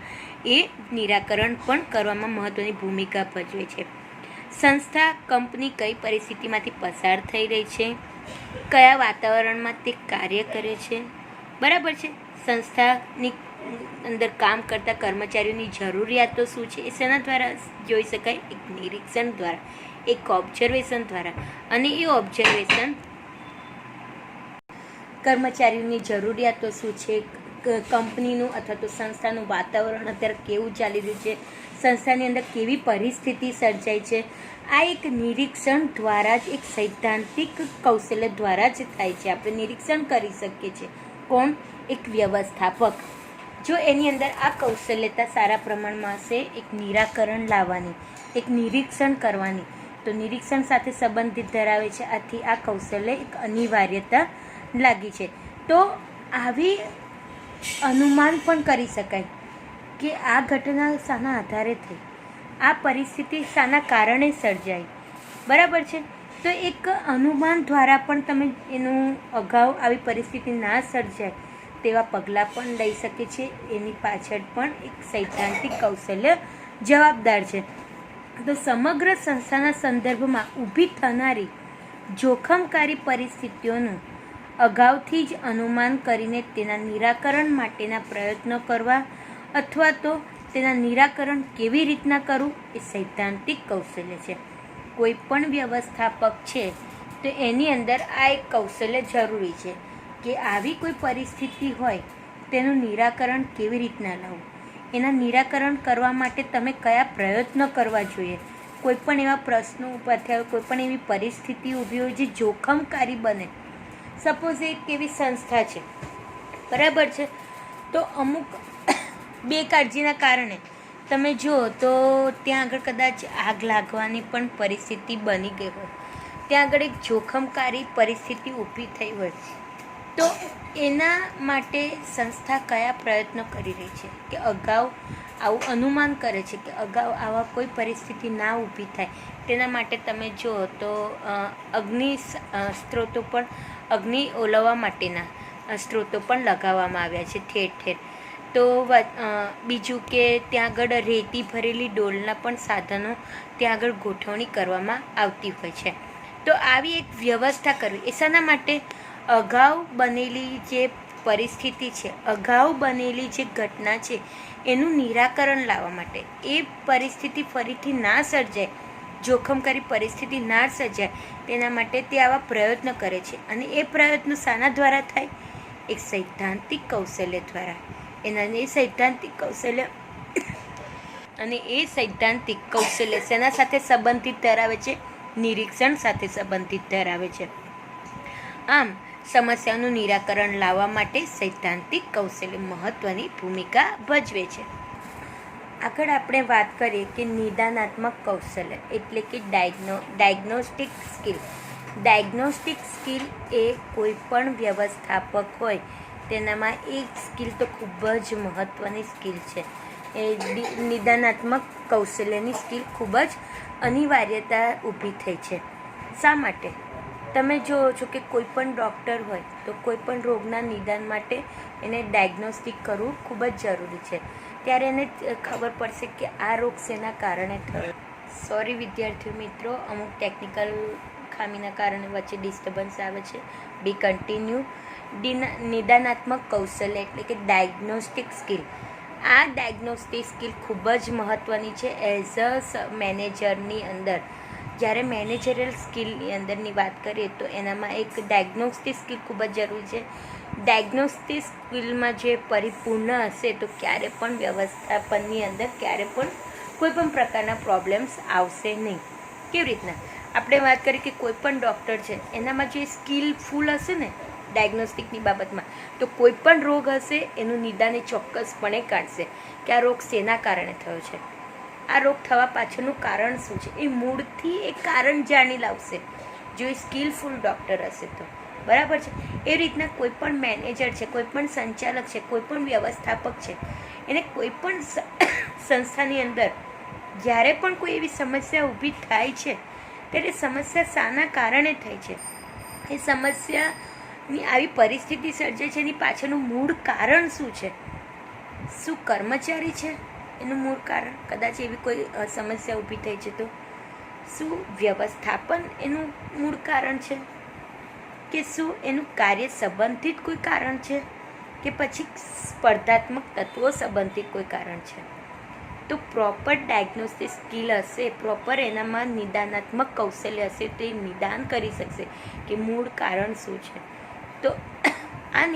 S1: એ નિરાકરણ પણ કરવામાં મહત્ત્વની ભૂમિકા ભજવે છે. સંસ્થા, કંપની કઈ પરિસ્થિતિમાંથી પસાર થઈ રહી છે, કયા વાતાવરણમાં તે કાર્ય કરે છે, બરાબર છે. સંસ્થાની અંદર કામ કરતા કર્મચારીઓની જરૂરિયાતો શું છે, એ શેના દ્વારા જોઈ શકાય? એક નિરીક્ષણ દ્વારા, એક ઓબ્ઝર્વેશન દ્વારા. અને એ ઓબ્ઝર્વેશન કર્મચારીઓની જરૂરિયાતો શું છે, કંપનીનું અથવા તો સંસ્થાનું વાતાવરણ અત્યારે કેવું ચાલી રહ્યું છે, સંસ્થાની અંદર કેવી પરિસ્થિતિ સર્જાય છે, આ એક નિરીક્ષણ દ્વારા જ, એક સૈદ્ધાંતિક કૌશલ્ય દ્વારા જ થાય છે. આપણે નિરીક્ષણ કરી શકીએ છીએ. કોણ? એક વ્યવસ્થાપક. જો એની અંદર આ કૌશલ્યતા સારા પ્રમાણમાં હશે, એક નિરાકરણ લાવવાની, એક નિરીક્ષણ કરવાની, તો નિરીક્ષણ સાથે સંબંધિત ધરાવે છે. આથી આ કૌશલ્ય એક અનિવાર્યતા લાગી છે. તો આવી અનુમાન પણ કરી શકાય કે આ ઘટના શાના આધારે થઈ, આ પરિસ્થિતિ શાના કારણે સર્જાઈ, બરાબર છે. તો એક અનુમાન દ્વારા પણ તમે એનું અગાઉ આવી પરિસ્થિતિ ના સર્જાય તેવા પગલાં પણ લઈ શકે છે. એની પાછળ પણ એક સૈદ્ધાંતિક કૌશલ્ય જવાબદાર છે. તો સમગ્ર સંસ્થાના સંદર્ભમાં ઊભી થનારી જોખમકારી પરિસ્થિતિઓનું અગાઉથી જ અનુમાન કરીને તેના નિરાકરણ માટેના પ્રયત્નો કરવા અથવા તો તેના નિરાકરણ કેવી રીતના કરવું, એ સૈદ્ધાંતિક કૌશલ્ય છે. કોઈ પણ વ્યવસ્થાપક છે તો એની અંદર આ એક કૌશલ્ય જરૂરી છે કે આવી કોઈ પરિસ્થિતિ હોય તેનું નિરાકરણ કેવી રીતના લાવવું, એના નિરાકરણ કરવા માટે તમે કયા પ્રયત્નો કરવા જોઈએ. કોઈ પણ એવા પ્રશ્નો ઊભા થયા, કોઈ પણ એવી પરિસ્થિતિ ઊભી હોય જે જોખમકારી બને. સપોઝ એક એવી સંસ્થા છે, બરાબર છે, તો અમુક બેકાળજીના કારણે તમે જુઓ તો ત્યાં આગળ કદાચ આગ લાગવાની પણ પરિસ્થિતિ બની ગઈ હોય, ત્યાં આગળ એક જોખમકારી પરિસ્થિતિ ઊભી થઈ હોય, તો એના માટે સંસ્થા કયા પ્રયત્નો કરી રહી છે કે અગાઉ આવું અનુમાન કરે છે કે અગાઉ આવા કોઈ પરિસ્થિતિ ના ઊભી થાય તેના માટે તમે જુઓ તો અગ્નિ સ્ત્રોતો પણ, અગ્નિ ઓલવવા માટેના સ્ત્રોતો પણ લગાવવામાં આવ્યા છે ઠેર ઠેર. તો બીજું કે ત્યાં આગળ રેતી ભરેલી ડોલના પણ સાધનો ત્યાં આગળ ગોઠવણી કરવામાં આવતી હોય છે. તો આવી એક વ્યવસ્થા કરવી એ શાના માટે? અગાઉ બનેલી જે પરિસ્થિતિ છે, અગાઉ બનેલી જે ઘટના છે એનું નિરાકરણ લાવવા માટે, એ પરિસ્થિતિ ફરીથી ના સર્જાય, જોખમકારી પરિસ્થિતિ ના સર્જાય તેના માટે તે આવા પ્રયત્નો કરે છે. અને એ પ્રયત્નો શાના દ્વારા થાય? એક સૈદ્ધાંતિક કૌશલ્ય દ્વારા. એ સૈદ્ધાંતિક કૌશલ્ય શેના સાથે સંબંધિત ધરાવે છે? નિરીક્ષણ સાથે સંબંધિત ધરાવે છે. આમ સમસ્યાનું નિરાકરણ લાવવા માટે સૈદ્ધાંતિક કૌશલ્ય મહત્ત્વની ભૂમિકા ભજવે છે. આગળ આપણે વાત કરીએ કે નિદાનાત્મક કૌશલ્ય એટલે કે ડાયગ્નોસ્ટિક સ્કિલ. ડાયગ્નોસ્ટિક સ્કિલ એ કોઈ પણ વ્યવસ્થાપક હોય તેનામાં એક સ્કિલ તો ખૂબ જ મહત્ત્વની સ્કિલ છે. એ નિદાનાત્મક કૌશલ્યની સ્કિલ ખૂબ જ અનિવાર્યતા ઊભી થઈ છે. શા માટે? તમે જુઓ છો કે કોઈ પણ ડૉક્ટર હોય તો કોઈ પણ રોગના નિદાન માટે એને ડાયગ્નોસ્ટિક કરવું ખૂબ જ જરૂરી છે. ત્યારે એને ખબર પડશે કે આ રોગ શેના કારણે થયો. સોરી વિદ્યાર્થીઓ મિત્રો, અમુક ટેકનિકલ ખામીના કારણે વચ્ચે ડિસ્ટર્બન્સ આવે છે. બી કન્ટિન્યુ. નિદાનાત્મક કૌશલ્ય એટલે કે ડાયગ્નોસ્ટિક સ્કિલ. આ ડાયગ્નોસ્ટિક સ્કિલ ખૂબ જ મહત્ત્વની છે એઝ અ મેનેજરની અંદર. જ્યારે મેનેજરિયલ સ્કિલની અંદરની વાત કરીએ તો એનામાં એક ડાયગ્નોસ્ટિક સ્કિલ ખૂબ જ જરૂરી છે. ડાયગ્નોસ્ટિક સ્કિલમાં જે પરિપૂર્ણ હશે તો ક્યારે પણ વ્યવસ્થાપનની અંદર ક્યારે પણ કોઈ પણ પ્રકારના પ્રોબ્લેમ્સ આવશે નહીં. કેવી રીતના આપણે વાત કરીએ કે કોઈ પણ ડૉક્ટર છે એનામાં જે સ્કિલફુલ હશે ને ડાયગ્નોસ્ટિકની બાબતમાં તો કોઈ પણ રોગ હશે એનું નિદાન એ ચોક્કસપણે કાઢશે કે આ રોગ શેના કારણે થયો છે, આ રોગ થવા પાછળનું કારણ શું છે, એ મૂળથી એ કારણ જાણી લાવશે જો એ સ્કિલફુલ ડૉક્ટર હશે તો. બરાબર છે. એ રીતના કોઈ પણ મેનેજર છે, કોઈ પણ સંચાલક છે, કોઈ પણ વ્યવસ્થાપક છે, એને કોઈ પણ સંસ્થાની અંદર જ્યારે પણ કોઈ એવી સમસ્યા ઊભી થાય છે ત્યારે સમસ્યા શાના કારણે થઈ છે, એ સમસ્યાની આવી પરિસ્થિતિ સર્જાય છે એની પાછળનું મૂળ કારણ શું છે, શું કર્મચારી છે એનું મૂળ કારણ, કદાચ એવી કોઈ સમસ્યા ઊભી થઈ છે તો શું વ્યવસ્થાપન એનું મૂળ કારણ છે કે શું એનું કાર્ય સંબંધિત કોઈ કારણ છે કે પછી સ્પર્ધાત્મક તત્વો સંબંધિત કોઈ કારણ છે. તો પ્રોપર ડાયગ્નોસ્ટિક સ્કિલ હશે, પ્રોપર એનામાં નિદાનાત્મક કૌશલ્ય હશે તો એ નિદાન કરી શકશે કે મૂળ કારણ શું છે. તો આ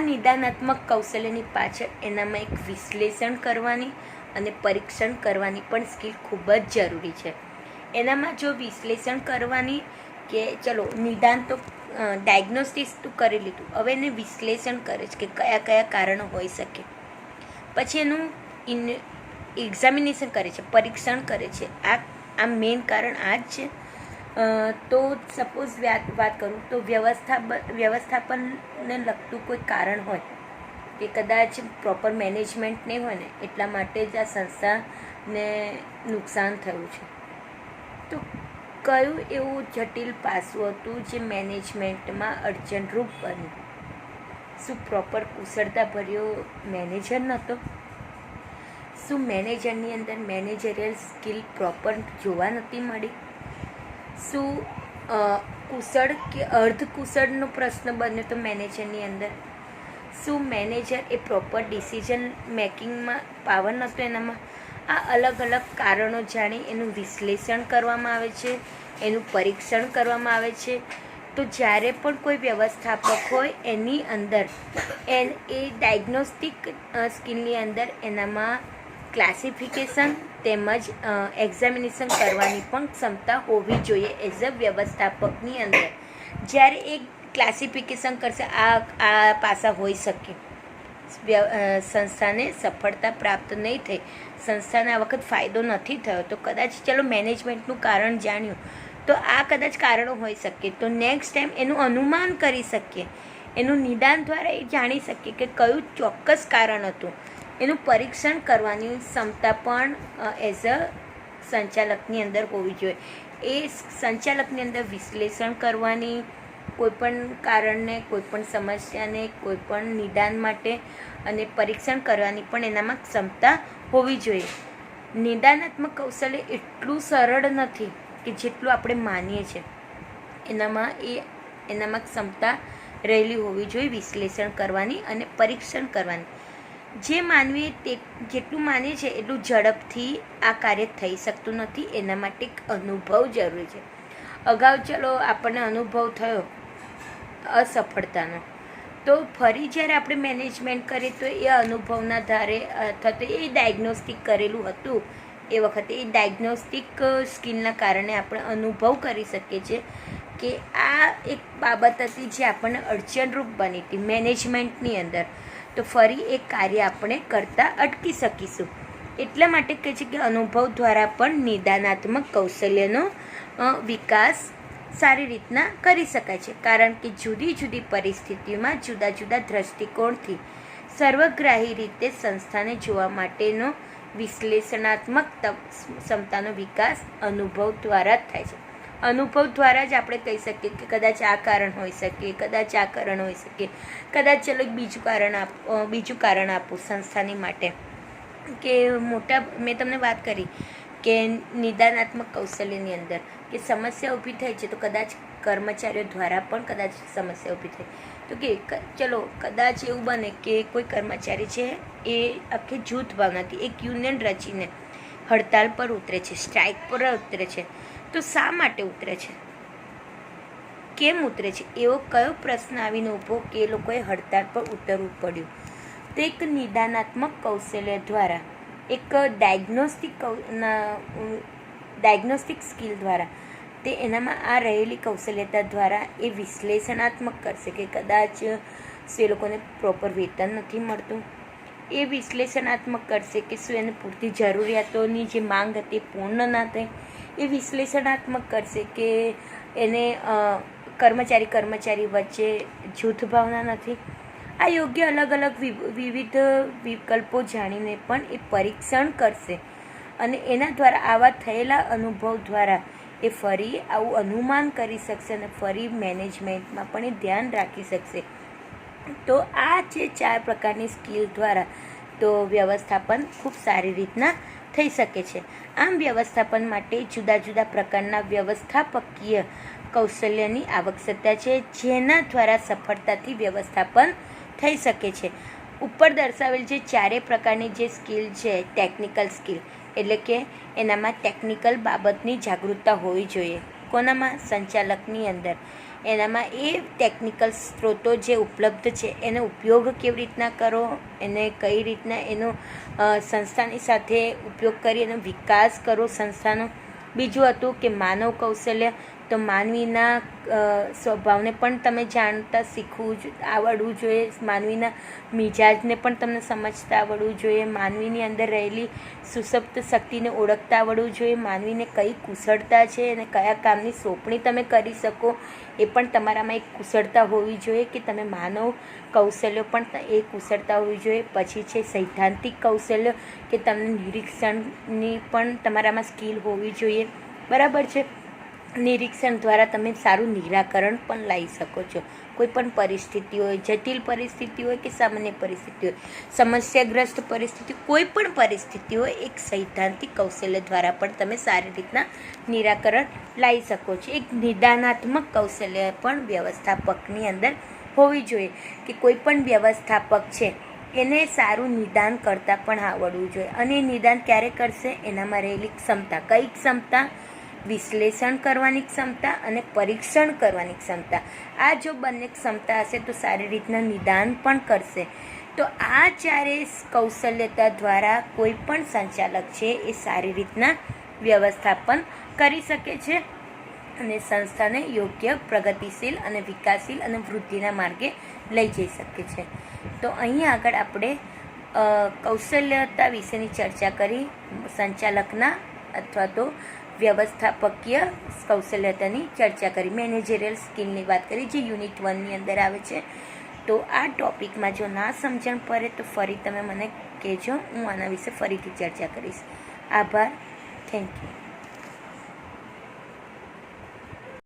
S1: નિદાનાત્મક કૌશલ્યની પાછળ એનામાં એક વિશ્લેષણ કરવાની અને પરીક્ષણ કરવાની પણ સ્કિલ ખૂબ જ જરૂરી છે. એનામાં જો વિશ્લેષણ કરવાની કે ચલો નિદાન તો ડાયગ્નોસ્ટિસ તો કરી લીધું, હવે એને વિશ્લેષણ કરે છે કે કયા કયા કારણો હોઈ શકે, પછી એનું એક્ઝામિનેશન કરે છે, પરીક્ષણ કરે છે, આ મેઇન કારણ આ જ છે. તો સપોઝ વાત કરું તો વ્યવસ્થાપનને લગતું કોઈ કારણ હોય કે કદાચ પ્રોપર મેનેજમેન્ટ નહીં હોય ને એટલા માટે જ આ સંસ્થાને નુકસાન થયું છે. તો કયું એવું જટિલ પાસું હતું જે મેનેજમેન્ટમાં અડચણરૂપ બન્યું? શું પ્રોપર કુશળતાભર્યો મેનેજર નહોતો? શું મેનેજરની અંદર મેનેજરિયલ સ્કિલ પ્રોપર જોવા નહોતી મળી? શું કુશળ કે અર્ધકુશળનો પ્રશ્ન બન્યો તો મેનેજરની અંદર? શું મેનેજર એ પ્રોપર ડિસિઝન મેકિંગમાં પાવર નહોતો એનામાં? આ અલગ અલગ કારણો જાણી એનું વિશ્લેષણ કરવામાં આવે છે, એનું પરીક્ષણ કરવામાં આવે છે. તો જ્યારે પણ કોઈ વ્યવસ્થાપક હોય એની અંદર એ ડાયગ્નોસ્ટિક સ્કિલની અંદર એનામાં ક્લાસિફિકેશન તેમજ એક્ઝામિનેશન કરવાની પણ ક્ષમતા હોવી જોઈએ એઝ અ વ્યવસ્થાપકની અંદર. જ્યારે એ ક્લાસિફિકેશન કરશે આ પાસા હોઈ શકે, સંસ્થાને સફળતા પ્રાપ્ત નહીં થઈ, સંસ્થાને આ વખત ફાયદો નથી થયો, તો કદાચ ચલો મેનેજમેન્ટનું કારણ જાણ્યું તો આ કદાચ કારણો હોઈ શકે, તો નેક્સ્ટ ટાઈમ એનું અનુમાન કરી શકીએ, એનું નિદાન દ્વારા એ જાણી શકીએ કે કયું ચોક્કસ કારણ હતું. એનું પરીક્ષણ કરવાની ક્ષમતા પણ એઝ અ સંચાલકની અંદર હોવી જોઈએ. એ સંચાલકની અંદર વિશ્લેષણ કરવાની, કોઈપણ કારણને, કોઈપણ સમસ્યાને, કોઈપણ નિદાન માટે અને પરીક્ષણ કરવાની પણ એનામાં ક્ષમતા હોવી જોઈએ. નિદાનાત્મક કૌશલ્ય એટલું સરળ નથી કે જેટલું આપણે માનીએ છીએ. એનામાં ક્ષમતા રહેલી હોવી જોઈએ વિશ્લેષણ કરવાની અને પરીક્ષણ કરવાની. જે માનવીએ તે જેટલું માનીએ છીએ એટલું ઝડપથી આ કાર્ય થઈ શકતું નથી. એના માટે એક અનુભવ જરૂરી છે. અગાઉ ચલો આપણને અનુભવ થયો અસફળતાનો, તો ફરી જ્યારે આપણે મેનેજમેન્ટ કરીએ તો એ અનુભવના ધારે અથવા તો એ ડાયગ્નોસ્ટિક કરેલું હતું એ વખતે એ ડાયગ્નોસ્ટિક સ્કિલના કારણે આપણે અનુભવ કરી શકીએ છીએ કે આ એક બાબત હતી જે આપણને અડચણરૂપ બની હતી મેનેજમેન્ટની અંદર, તો ફરી એ કાર્ય આપણે કરતાં અટકી શકીશું. એટલા માટે કહે છે કે અનુભવ દ્વારા પણ નિદાનાત્મક કૌશલ્યનો વિકાસ સારી રીતના કરી શકાય છે. કારણ કે જુદી જુદી પરિસ્થિતિઓમાં જુદા જુદા દ્રષ્ટિકોણથી સર્વગ્રાહી રીતે સંસ્થાને જોવા માટેનો વિશ્લેષણાત્મક ક્ષમતાનો વિકાસ અનુભવ દ્વારા જ થાય છે. અનુભવ દ્વારા જ આપણે કહી શકીએ કે કદાચ આ કારણ હોઈ શકે, કદાચ આ કારણ હોઈ શકે, કદાચ ચલો બીજું કારણ આપું સંસ્થાની માટે કે મેં તમને વાત કરી કે નિદાનાત્મક કૌશલ્યની અંદર કે સમસ્યા ઊભી થઈ છે તો કદાચ કર્મચારીઓ દ્વારા પણ કદાચ સમસ્યા ઊભી થઈ, તો કે ચલો કદાચ એવું બને કે કોઈ કર્મચારી છે એ આખી જૂથ ભાવનાથી એક યુનિયન રચીને હડતાલ પર ઉતરે છે, સ્ટ્રાઇક પર ઉતરે છે, તો શા માટે ઉતરે છે, કેમ ઉતરે છે? એવો કયો પ્રશ્ન આવીને ઊભો કે એ લોકોએ હડતાલ પર ઉતરવું પડ્યું? તો એક નિદાનાત્મક કૌશલ્ય દ્વારા, એક ડાયગ્નોસ્ટિક સ્કિલ દ્વારા, તે એનામાં આ રહેલી કૌશલ્યતા દ્વારા એ વિશ્લેષણાત્મક કરશે કે કદાચ શું એ લોકોને પ્રોપર વેતન નથી મળતું. એ વિશ્લેષણાત્મક કરશે કે શું એને પૂરતી જરૂરિયાતોની જે માંગ હતી પૂર્ણ ના થઈ. એ વિશ્લેષણાત્મક કરશે કે એને કર્મચારી વચ્ચે જૂથ ભાવના નથી. આ યોગ્ય અલગ અલગ વિવિધ વિકલ્પો જાણીને પણ એ પરીક્ષણ કરશે અને એના દ્વારા આવા થયેલા અનુભવ દ્વારા એ ફરી આવું અનુમાન કરી શકશે અને ફરી મેનેજમેન્ટમાં પણ એ ધ્યાન રાખી શકશે. તો આ છે 4 પ્રકારની સ્કિલ દ્વારા તો વ્યવસ્થાપન ખૂબ સારી રીતના થઈ શકે છે. આમ વ્યવસ્થાપન માટે જુદા જુદા પ્રકારના વ્યવસ્થાપકીય કૌશલ્યની આવશ્યકતા છે, જેના દ્વારા સફળતાથી વ્યવસ્થાપન થઈ શકે છે. ઉપર દર્શાવેલ જે 4 પ્રકારની જે સ્કિલ છે, ટેકનિકલ સ્કિલ એટલે કે એનામાં ટેકનિકલ બાબતની જાગૃતતા હોવી જોઈએ. કોનામાં? સંચાલકની અંદર. એનામાં એ ટેકનિકલ સ્ત્રોતો જે ઉપલબ્ધ છે એનો ઉપયોગ કેવી રીતના કરો, એને કઈ રીતના એનો સંસ્થાની સાથે ઉપયોગ કરી એનો વિકાસ કરો સંસ્થાનો. બીજું હતું કે માનવ કૌશલ્ય, તો માનવીના સ્વભાવને પણ તમે જાણતા શીખવું આવડવું જોઈએ, માનવીના મિજાજને પણ તમને સમજતા આવડવું જોઈએ, માનવીની અંદર રહેલી સુષુપ્ત શક્તિને ઓળખતા આવડવું જોઈએ, માનવીને કઈ કુશળતા છે અને કયા કામની સોંપણી તમે કરી શકો એ પણ તમારામાં એક કુશળતા હોવી જોઈએ કે તમે માનવ કૌશલ્યો પણ એ કુશળતા હોવી જોઈએ. પછી છે સૈદ્ધાંતિક કૌશલ્ય કે તમને નિરીક્ષણની પણ તમારામાં સ્કિલ હોવી જોઈએ. બરાબર છે. નિરીક્ષણ દ્વારા તમે સારું નિરાકરણ પણ લાવી શકો છો. કોઈ પણ પરિસ્થિતિ હોય, જટિલ પરિસ્થિતિ હોય કે સામાન્ય પરિસ્થિતિ હોય, સમસ્યાગ્રસ્ત પરિસ્થિતિ, કોઈ પણ પરિસ્થિતિ હોય, એક સૈદ્ધાંતિક કૌશલ્ય દ્વારા પણ તમે સારી રીતના નિરાકરણ લાવી શકો છો. એક નિદાનાત્મક કૌશલ્ય પણ વ્યવસ્થાપકની અંદર હોવી જોઈએ કે કોઈ પણ વ્યવસ્થાપક છે એને સારું નિદાન કરતાં પણ આવડવું જોઈએ. અને એ નિદાન ક્યારે કરશે? એનામાં રહેલી ક્ષમતા. કઈ ક્ષમતા? વિશ્લેષણ કરવાની ક્ષમતા અને પરીક્ષણ કરવાની ક્ષમતા. આ જો બંને ક્ષમતા હશે તો સારી રીતના નિદાન પણ કરશે. તો આ 4 કૌશલ્યતા દ્વારા કોઈ પણ સંચાલક છે એ સારી રીતના વ્યવસ્થાપન કરી શકે છે અને સંસ્થાને યોગ્ય, પ્રગતિશીલ અને વિકાસશીલ અને વૃદ્ધિના માર્ગે લઈ જઈ શકે છે. તો અહીં આગળ આપણે કૌશલ્યતા વિશેની ચર્ચા કરી, સંચાલકના અથવા તો વ્યવસ્થાપકીય કૌશલ્યતાની ચર્ચા કરી, મેનેજરિયલ સ્કિલની વાત કરી જે યુનિટ 1ની અંદર આવે છે. તો આ ટૉપિકમાં જો ના સમજણ પડે તો ફરી તમે મને કહેજો, હું આના વિશે ફરીથી ચર્ચા કરીશ. આભાર. Thank you.